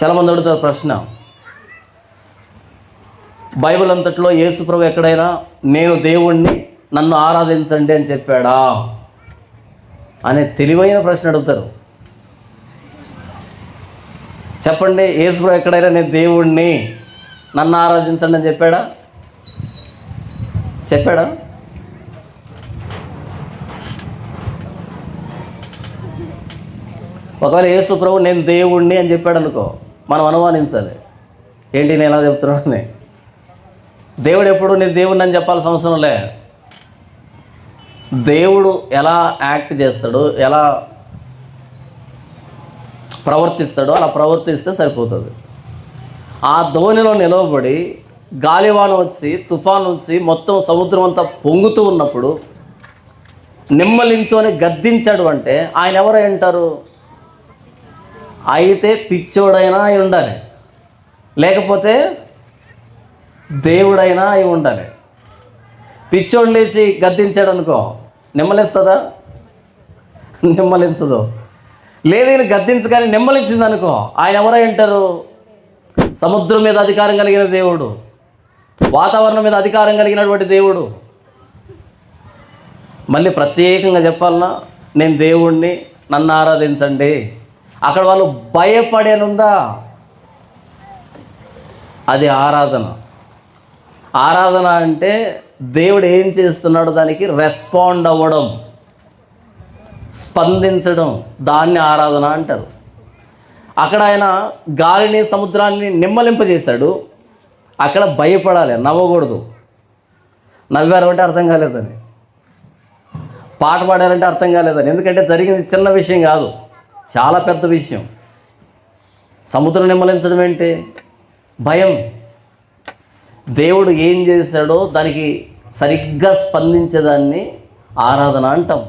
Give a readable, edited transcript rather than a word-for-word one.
చాలామంది అడుగుతారు ప్రశ్న, బైబిల్ అంతట్లో యేసు ప్రభు ఎక్కడైనా నేను దేవుణ్ణి నన్ను ఆరాధించండి అని చెప్పాడా అనే తెలివైన ప్రశ్న అడుగుతారు. చెప్పండి, యేసు ప్రభు ఎక్కడైనా నేను దేవుణ్ణి నన్ను ఆరాధించండి అని చెప్పాడా? ఒకవేళ యేసు ప్రభు నేను దేవుణ్ణి అని చెప్పాడు అనుకో, మనం అనుమానించాలి, ఏంటి నేను ఎలా చెప్తున్నానని. దేవుడు ఎప్పుడు నేను దేవుణ్ణి అని చెప్పాల్సిన అవసరం లే. దేవుడు ఎలా యాక్ట్ చేస్తాడో, ఎలా ప్రవర్తిస్తాడో అలా ప్రవర్తిస్తే సరిపోతుంది. ఆ ధోనిలో నిలవబడి గాలివాన వచ్చి తుఫాను వచ్చి మొత్తం సముద్రం అంతా పొంగుతూ ఉన్నప్పుడు నిమ్మలించు అని గద్దించాడు అంటే ఆయన ఎవరై అంటారు? అయితే పిచ్చోడైనా అయి ఉండాలి, లేకపోతే దేవుడైనా అయి ఉండాలి. పిచ్చోడు లేచి గద్దించాడు అనుకో, నిమ్మలిస్తుందా? నిమ్మలించదు. లేదు ఈయన గద్దించగానే నిమ్మలించింది అనుకో, ఆయన ఎవరై అంటారు? సముద్రం మీద అధికారం కలిగిన దేవుడు, వాతావరణం మీద అధికారం కలిగినటువంటి దేవుడు. మళ్ళీ ప్రత్యేకంగా చెప్పాలన్నా, నేను దేవుణ్ణి నన్ను ఆరాధించండి. అక్కడ వాళ్ళు భయపడేనుందా? అది ఆరాధన. ఆరాధన అంటే దేవుడు ఏం చేస్తున్నాడో దానికి రెస్పాండ్ అవ్వడం, స్పందించడం, దాన్ని ఆరాధన అంటారు. అక్కడ ఆయన గాలిని సముద్రాన్ని నిమ్మలింపజేశాడు, అక్కడ భయపడాలి, నవ్వకూడదు. నవ్వారు అంటే అర్థం కాలేదని, పాట పాడాలంటే అర్థం కాలేదని. ఎందుకంటే జరిగింది చిన్న విషయం కాదు, చాలా పెద్ద విషయం. సముద్రం నిమ్మలించడం ఏంటి? భయం. దేవుడు ఏం చేశాడో దానికి సరిగ్గా స్పందించేదాన్ని ఆరాధన అంటాం.